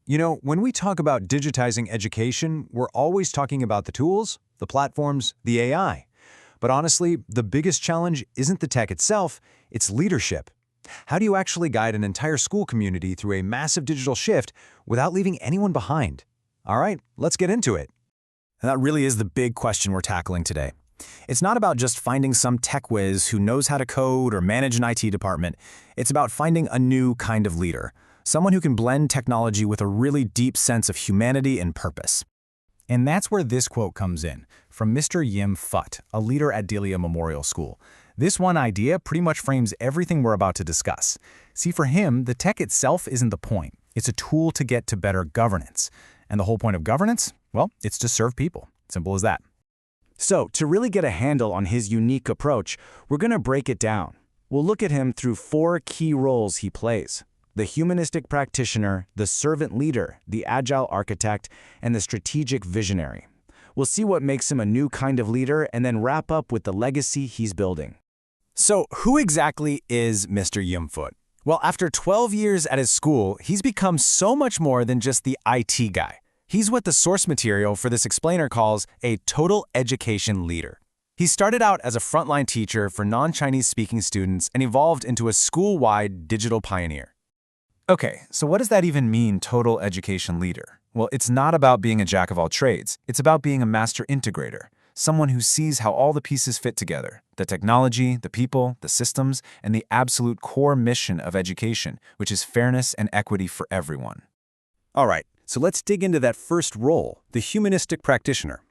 When we talk about digitizing education, we're always talking about the tools, the platforms, the AI. But honestly, the biggest challenge isn't the tech itself, it's leadership. How do you actually guide an entire school community through a massive digital shift without leaving anyone behind? All right, let's get into it. And that really is the big question we're tackling today. It's not about just finding some tech whiz who knows how to code or manage an IT department. It's about finding a new kind of leader, someone who can blend technology with a really deep sense of humanity and purpose. And that's where this quote comes in, from Mr. Yim Phut, a leader at Delia Memorial School. This one idea pretty much frames everything we're about to discuss. See, for him, the tech itself isn't the point. It's a tool to get to better governance. And the whole point of governance? Well, it's to serve people. Simple as that. So, to really get a handle on his unique approach, we're going to break it down. We'll look at him through 4 key roles he plays: the humanistic practitioner, the servant leader, the agile architect, and the strategic visionary. We'll see what makes him a new kind of leader and then wrap up with the legacy he's building. So, who exactly is Mr. Yim Phut? Well, after 12 years at his school, he's become so much more than just the IT guy. He's what the source material for this explainer calls a total education leader. He started out as a frontline teacher for non-Chinese speaking students and evolved into a school-wide digital pioneer. Okay, so what does that even mean, total education leader? Well, it's not about being a jack of all trades. It's about being a master integrator, someone who sees how all the pieces fit together: the technology, the people, the systems, and the absolute core mission of education, which is fairness and equity for everyone. All right, so let's dig into that first role, the humanistic practitioner.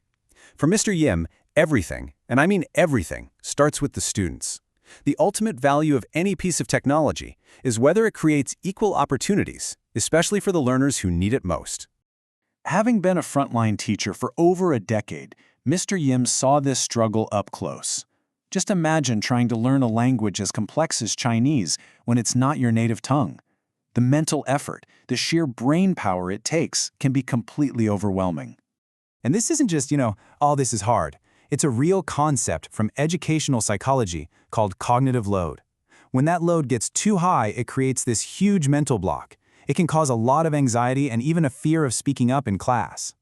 For Mr. Yim, everything, and I mean everything, starts with the students. The ultimate value of any piece of technology is whether it creates equal opportunities, especially for the learners who need it most. Having been a frontline teacher for over a decade, Mr. Yim saw this struggle up close. Just imagine trying to learn a language as complex as Chinese when it's not your native tongue. The mental effort, the sheer brain power it takes can be completely overwhelming. And this isn't just, all this is hard. It's a real concept from educational psychology called cognitive load. When that load gets too high, it creates this huge mental block. It can cause a lot of anxiety and even a fear of speaking up in class.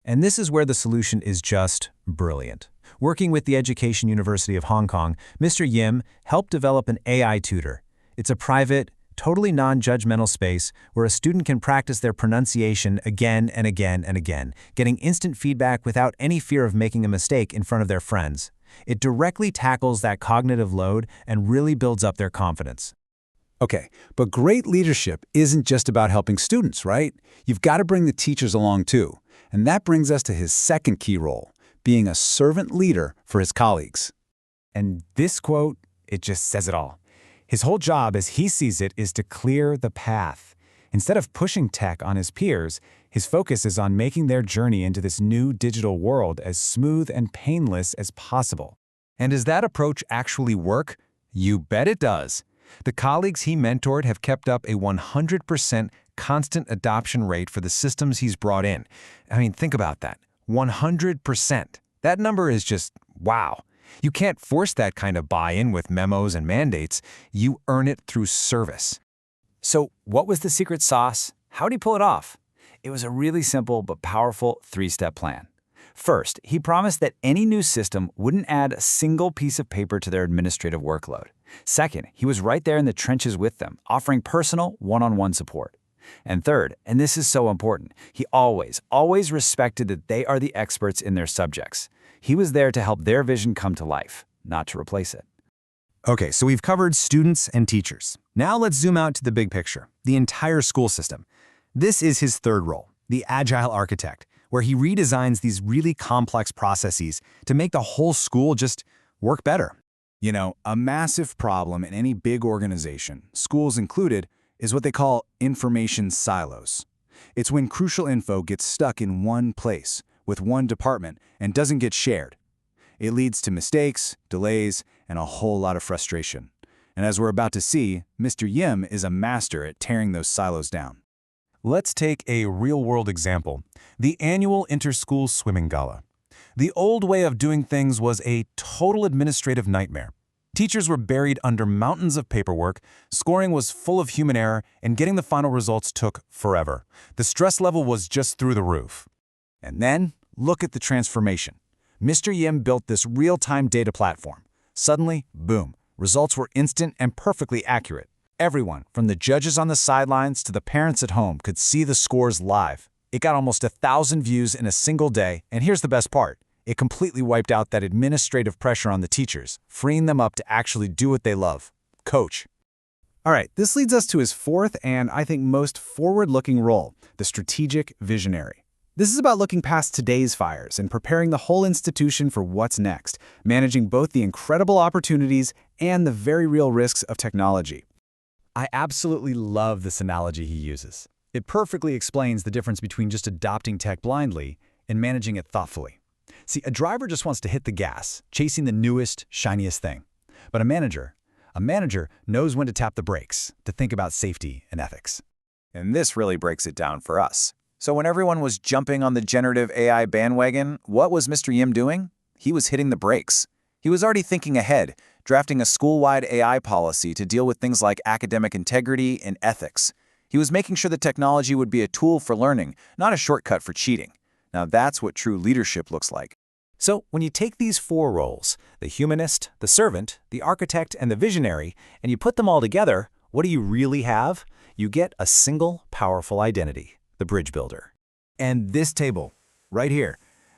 And this is where the solution is just brilliant. Working with the Education University of Hong Kong, Mr. Yim helped develop an AI tutor. It's a private, totally non-judgmental space where a student can practice their pronunciation again and again and again, getting instant feedback without any fear of making a mistake in front of their friends. It directly tackles that cognitive load and really builds up their confidence. Okay, but great leadership isn't just about helping students, right? You've got to bring the teachers along too. And that brings us to his second key role, being a servant leader for his colleagues. And this quote, it just says it all. His whole job, as he sees it, is to clear the path. Instead of pushing tech on his peers, his focus is on making their journey into this new digital world as smooth and painless as possible. And does that approach actually work? You bet it does. The colleagues he mentored have kept up a 100% constant adoption rate for the systems he's brought in. I mean, think about that. 100%. That number is just wow. You can't force that kind of buy-in with memos and mandates. You earn it through service. So what was the secret sauce? How did he pull it off? It was a really simple but powerful 3-step plan. First, he promised that any new system wouldn't add a single piece of paper to their administrative workload. Second, he was right there in the trenches with them, offering personal, one-on-one support. And third, and this is so important, he always respected that they are the experts in their subjects. He was there to help their vision come to life, not to replace it. Okay, so we've covered students and teachers. Now let's zoom out to the big picture, the entire school system. This is his third role, the agile architect, where he redesigns these really complex processes to make the whole school just work better. A massive problem in any big organization, schools included, is what they call information silos. It's when crucial info gets stuck in one place, with one department, and doesn't get shared. It leads to mistakes, delays, and a whole lot of frustration. And as we're about to see, Mr. Yim is a master at tearing those silos down. Let's take a real-world example, the annual inter-school swimming gala. The old way of doing things was a total administrative nightmare. Teachers were buried under mountains of paperwork, scoring was full of human error, and getting the final results took forever. The stress level was just through the roof. And then, look at the transformation. Mr. Yim built this real-time data platform. Suddenly, boom, results were instant and perfectly accurate. Everyone, from the judges on the sidelines to the parents at home, could see the scores live. It got almost 1,000 views in a single day, and here's the best part. It completely wiped out that administrative pressure on the teachers, freeing them up to actually do what they love: coach. All right, this leads us to his fourth and, I think, most forward-looking role, the strategic visionary. This is about looking past today's fires and preparing the whole institution for what's next, managing both the incredible opportunities and the very real risks of technology. I absolutely love this analogy he uses. It perfectly explains the difference between just adopting tech blindly and managing it thoughtfully. See, a driver just wants to hit the gas, chasing the newest, shiniest thing. But a manager knows when to tap the brakes, to think about safety and ethics. And this really breaks it down for us. So when everyone was jumping on the generative AI bandwagon, what was Mr. Yim doing? He was hitting the brakes. He was already thinking ahead, drafting a school-wide AI policy to deal with things like academic integrity and ethics. He was making sure the technology would be a tool for learning, not a shortcut for cheating. Now that's what true leadership looks like. So when you take these four roles, the humanist, the servant, the architect, and the visionary, and you put them all together, what do you really have? You get a single powerful identity, the bridge builder. And this table, right here,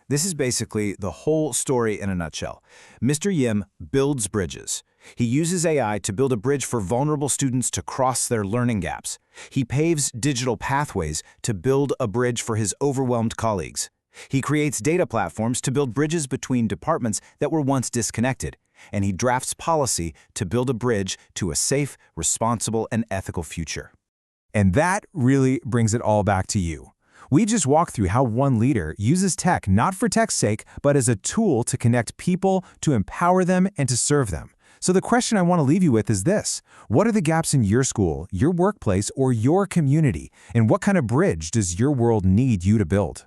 this is basically the whole story in a nutshell. Mr. Yim builds bridges. He uses AI to build a bridge for vulnerable students to cross their learning gaps. He paves digital pathways to build a bridge for his overwhelmed colleagues. He creates data platforms to build bridges between departments that were once disconnected. And he drafts policy to build a bridge to a safe, responsible, and ethical future. And that really brings it all back to you. We just walked through how one leader uses tech not for tech's sake, but as a tool to connect people, to empower them, and to serve them. So the question I want to leave you with is this: what are the gaps in your school, your workplace, or your community? And what kind of bridge does your world need you to build?